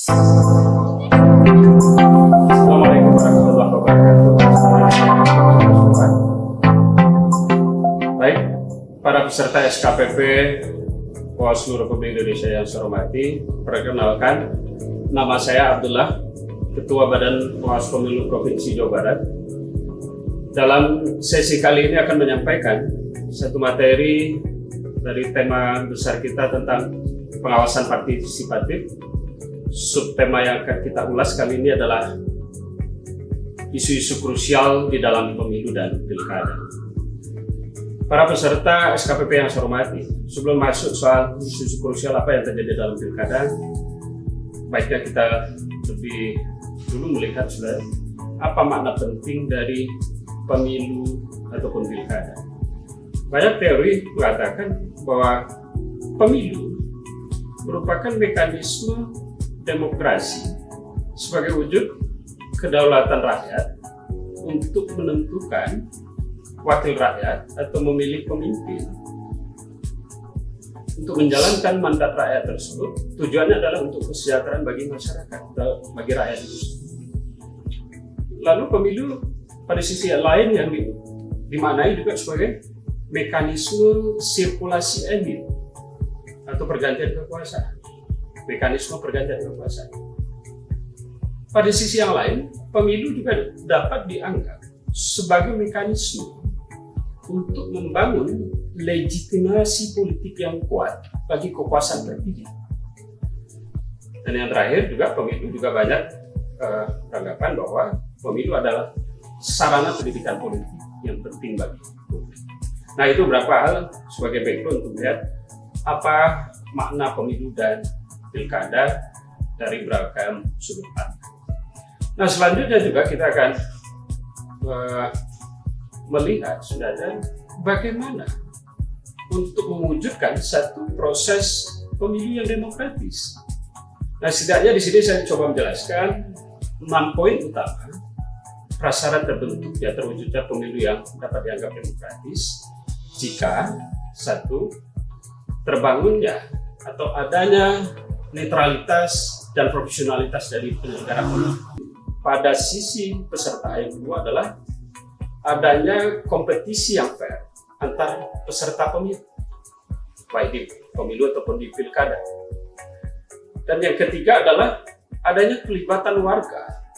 Assalamualaikum warahmatullahi wabarakatuh. Baik, para peserta SKPP Bawaslu Republik Indonesia yang saya hormati, perkenalkan, nama saya Abdullah, Ketua Badan Pengawas Pemilu Provinsi Jawa Barat. Dalam sesi kali ini akan menyampaikan satu materi dari tema besar kita tentang pengawasan partisipatif. Subtema yang akan kita ulas kali ini adalah isu-isu krusial di dalam pemilu dan pilkada. Para peserta SKPP yang saya hormati, sebelum masuk soal isu-isu krusial apa yang terjadi dalam pilkada, baiknya kita lebih dulu melihat apa makna penting dari pemilu ataupun pilkada. Banyak teori mengatakan bahwa pemilu merupakan mekanisme demokrasi sebagai wujud kedaulatan rakyat untuk menentukan wakil rakyat atau memilih pemimpin untuk menjalankan mandat rakyat tersebut. Tujuannya adalah untuk kesejahteraan bagi masyarakat atau bagi rakyat itu. Lalu pemilu pada sisi lain yang dimaknai juga sebagai mekanisme sirkulasi elit atau pergantian kekuasaan. Mekanisme pergantian kekuasaan. Pada sisi yang lain, pemilu juga dapat dianggap sebagai mekanisme untuk membangun legitimasi politik yang kuat bagi kekuasaan terpilih. Dan yang terakhir juga pemilu juga banyak beranggapan bahwa pemilu adalah sarana pendidikan politik yang penting bagi publik. Nah, itu beberapa hal sebagai background untuk melihat apa makna pemilu dan pilkada dari beragam sudut pandang. Nah, selanjutnya juga kita akan melihat sebenarnya bagaimana untuk mewujudkan satu proses pemilu yang demokratis. Nah, setidaknya di sini saya coba menjelaskan 6 poin utama prasyarat terbentuknya terwujudnya pemilu yang dapat dianggap demokratis jika satu, terbangunnya atau adanya netralitas dan profesionalitas dari penyelenggara pemilu. Pada sisi peserta yang kedua adalah adanya kompetisi yang fair antar peserta pemilu, baik di pemilu ataupun di pilkada. Dan yang ketiga adalah adanya pelibatan warga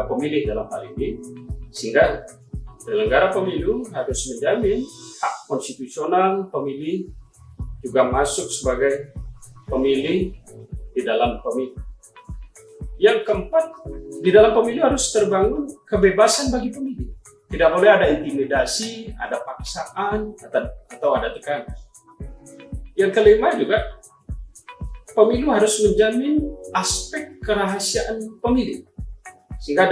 pemilih dalam hal ini, sehingga penyelenggara pemilu harus menjamin hak konstitusional pemilih juga masuk sebagai pemilih di dalam pemilu. Yang keempat, di dalam pemilu harus terbangun kebebasan bagi pemilih. Tidak boleh ada intimidasi, ada paksaan, atau ada tekanan. Yang kelima juga, pemilu harus menjamin aspek kerahasiaan pemilih. Sehingga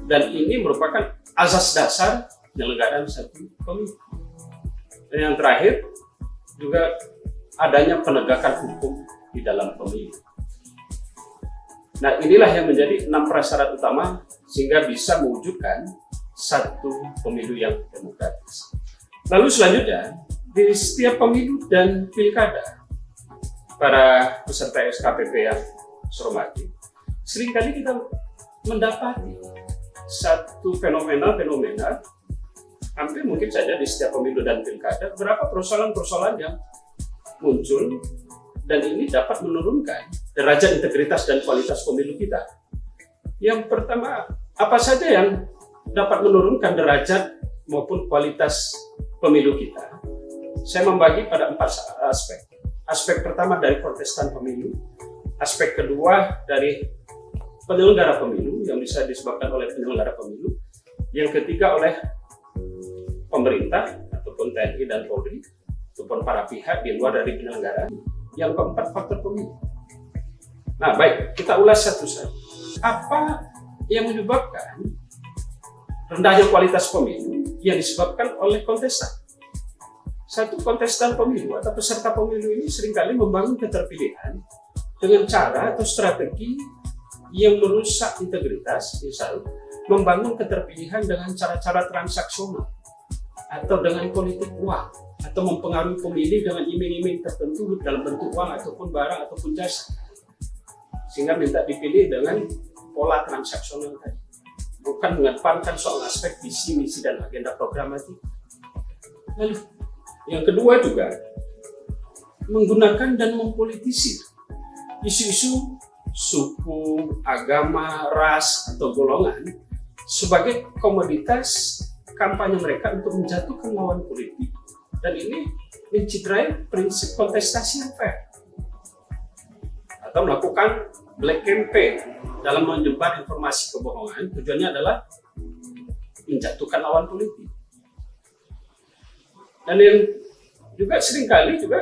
dan ini merupakan asas dasar penyelenggaraan satu pemilu. Dan yang terakhir, juga adanya penegakan hukum di dalam pemilu. Nah, inilah yang menjadi 6 prasyarat utama sehingga bisa mewujudkan satu pemilu yang demokratis. Lalu selanjutnya, di setiap pemilu dan pilkada, para peserta SKPP yang saya hormati, seringkali kita mendapati satu fenomena hampir mungkin saja di setiap pemilu dan pilkada, beberapa persoalan-persoalan yang muncul dan ini dapat menurunkan derajat integritas dan kualitas pemilu kita. Yang pertama, apa saja yang dapat menurunkan derajat maupun kualitas pemilu kita? Saya membagi pada 4 aspek. Aspek pertama dari kontestan pemilu, aspek kedua dari penyelenggara pemilu yang bisa disebabkan oleh penyelenggara pemilu, yang ketiga oleh pemerintah ataupun TNI dan Polri ataupun para pihak di luar dari penyelenggara, yang keempat faktor pemilu. Nah, baik, kita ulas satu-satu. Apa yang menyebabkan rendahnya kualitas pemilu yang disebabkan oleh kontestan? Satu, kontestan pemilu atau peserta pemilu ini seringkali membangun keterpilihan dengan cara atau strategi yang merusak integritas, misal membangun keterpilihan dengan cara-cara transaksional atau dengan politik uang, atau mempengaruhi pemilih dengan iming-iming tertentu dalam bentuk uang ataupun barang ataupun jasa. sehingga minta dipilih dengan pola transaksional tadi, bukan mengedepankan soal aspek visi, misi, dan agenda programatik. Lalu yang kedua juga menggunakan dan mempolitisir isu-isu suku, agama, ras, atau golongan sebagai komoditas kampanye mereka untuk menjatuhkan lawan politik, dan ini menciderai prinsip kontestasi yang fair, atau melakukan black campaign dalam menyebar informasi kebohongan. Tujuannya adalah menjatuhkan lawan politik. Dan yang juga seringkali juga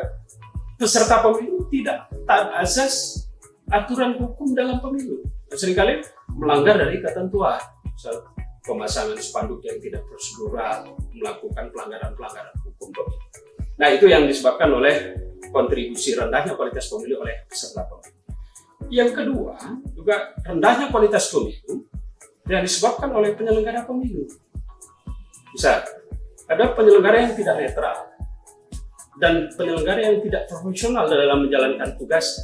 peserta pemilu tidak taat azas aturan hukum dalam pemilu. Seringkali melanggar dari ketentuan, misal pemasangan spanduk yang tidak prosedural, melakukan pelanggaran-pelanggaran hukum pemilu. Nah, itu yang disebabkan oleh kontribusi rendahnya kualitas pemilu oleh peserta pemilu. Yang kedua, juga rendahnya kualitas pemilu yang disebabkan oleh penyelenggara pemilu. Bisa ada penyelenggara yang tidak netral dan penyelenggara yang tidak profesional dalam menjalankan tugas.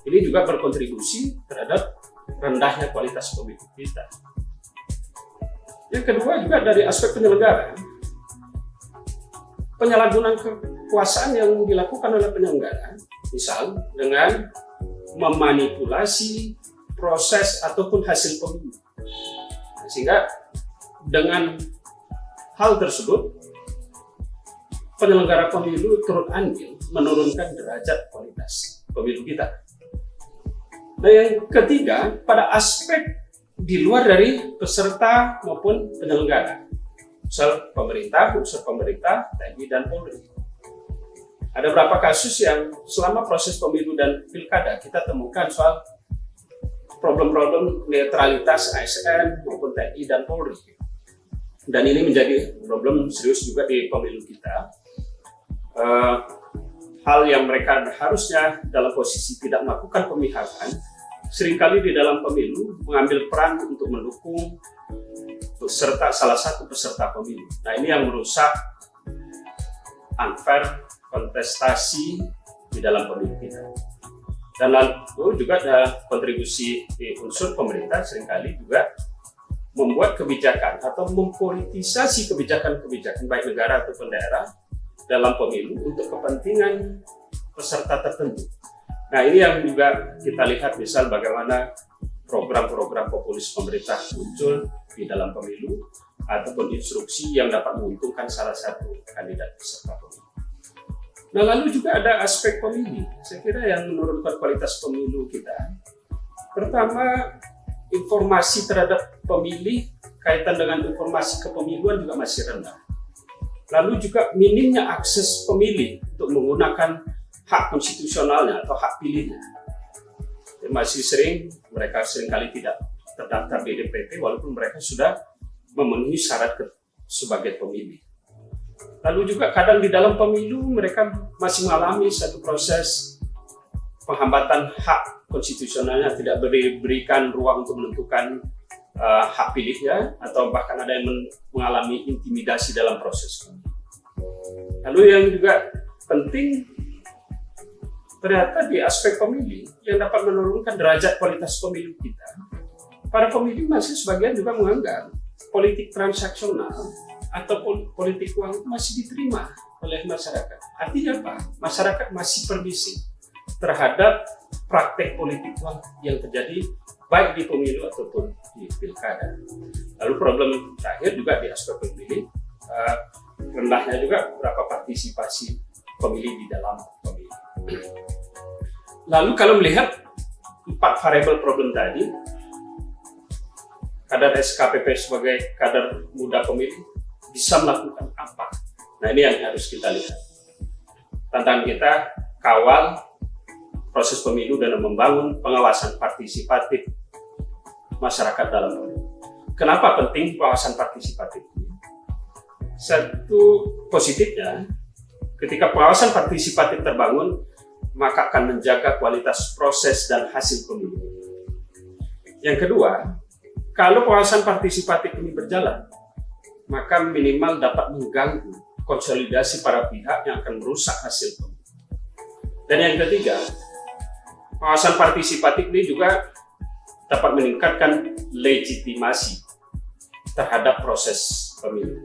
Ini juga berkontribusi terhadap rendahnya kualitas pemilu kita. Yang kedua juga dari aspek penyelenggara, penyalahgunaan kekuasaan yang dilakukan oleh penyelenggara, misal dengan memanipulasi proses ataupun hasil pemilu. Sehingga dengan hal tersebut, penyelenggara pemilu turut andil menurunkan derajat kualitas pemilu kita. Nah, yang ketiga, pada aspek di luar dari peserta maupun penyelenggara, misal pemerintah, unsur pemerintah, TNI, dan Polri. Ada beberapa kasus yang selama proses pemilu dan pilkada kita temukan soal problem-problem netralitas ASN maupun TNI dan Polri. Dan ini menjadi problem serius juga di pemilu kita. Hal yang mereka harusnya dalam posisi tidak melakukan pemihakan, seringkali di dalam pemilu mengambil peran untuk mendukung salah satu peserta pemilu. Nah, ini yang merusak unfair kontestasi di dalam pemilu kita. Dan lalu juga ada kontribusi di unsur pemerintah seringkali juga membuat kebijakan atau mempolitisasi kebijakan-kebijakan baik negara ataupun daerah dalam pemilu untuk kepentingan peserta tertentu. Nah, ini yang juga kita lihat, misal bagaimana program-program populis pemerintah muncul di dalam pemilu ataupun instruksi yang dapat menguntungkan salah satu kandidat peserta pemilu. Nah, lalu juga ada aspek pemilih. Saya kira yang menurunkan kualitas pemilu kita, pertama, informasi terhadap pemilih kaitan dengan informasi kepemiluan juga masih rendah. Lalu juga minimnya akses pemilih untuk menggunakan hak konstitusionalnya atau hak pilihnya. Masih mereka seringkali tidak terdaftar di DPT walaupun mereka sudah memenuhi syarat sebagai pemilih. Lalu juga kadang di dalam pemilu mereka masih mengalami satu proses penghambatan hak konstitusionalnya, tidak diberikan ruang untuk menentukan hak pilihnya, atau bahkan ada yang mengalami intimidasi dalam proses pemilu. Lalu yang juga penting, ternyata di aspek pemilih yang dapat menurunkan derajat kualitas pemilu kita, para pemilih masih sebagian juga menganggap politik transaksional atau politik uang masih diterima oleh masyarakat. Artinya apa? Masyarakat masih permisif terhadap praktek politik uang yang terjadi baik di pemilu ataupun di pilkada. Lalu problem terakhir juga di aspek pemilih, rendahnya juga berapa partisipasi pemilih di dalam pemilu. Lalu kalau melihat 4 variabel problem tadi, kadar SKPP sebagai kadar muda pemilih bisa melakukan apa? Nah, ini yang harus kita lihat. Tantangan kita kawal proses pemilu dan membangun pengawasan partisipatif masyarakat dalam pemilu. Kenapa penting pengawasan partisipatif? Satu positifnya, ketika pengawasan partisipatif terbangun, maka akan menjaga kualitas proses dan hasil pemilu. Yang kedua, kalau pengawasan partisipatif ini berjalan, maka minimal dapat mengganggu konsolidasi para pihak yang akan merusak hasil pemilu. Dan yang ketiga, Pengawasan partisipatif ini juga dapat meningkatkan legitimasi terhadap proses pemilu.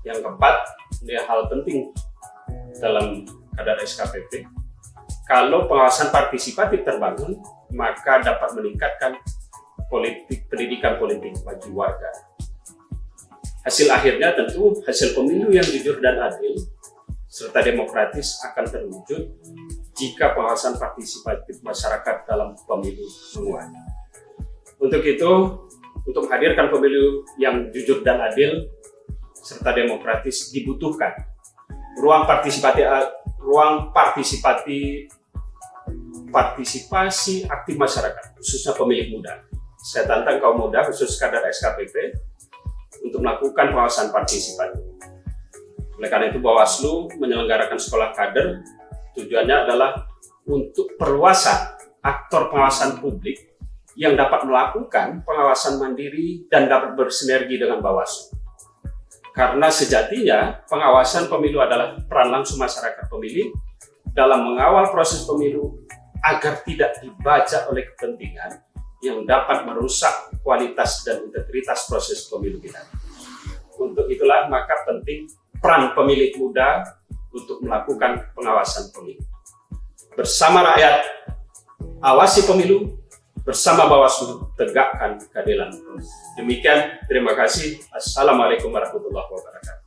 Yang keempat, ini hal penting dalam kadar SKPP. Kalau pengawasan partisipatif terbangun, maka dapat meningkatkan pendidikan politik bagi warga. Hasil akhirnya tentu hasil pemilu yang jujur dan adil serta demokratis akan terwujud jika pengawasan partisipatif masyarakat dalam pemilu menguat. Untuk itu, untuk menghadirkan pemilu yang jujur dan adil serta demokratis dibutuhkan partisipasi aktif masyarakat, khususnya pemilih muda. Saya tantang kaum muda, khusus kadar SKPP, untuk melakukan pengawasan partisipatif. Oleh karena itu, Bawaslu menyelenggarakan sekolah kader. Tujuannya adalah untuk perluasan aktor pengawasan publik yang dapat melakukan pengawasan mandiri dan dapat bersinergi dengan Bawaslu. Karena sejatinya pengawasan pemilu adalah peran langsung masyarakat pemilih dalam mengawal proses pemilu agar tidak dibaca oleh kepentingan yang dapat merusak kualitas dan integritas proses pemilu kita. Untuk itulah maka penting peran pemilih muda untuk melakukan pengawasan pemilu. Bersama rakyat, awasi pemilu, bersama Bawaslu, tegakkan keadilan. Demikian, terima kasih. Assalamualaikum warahmatullahi wabarakatuh.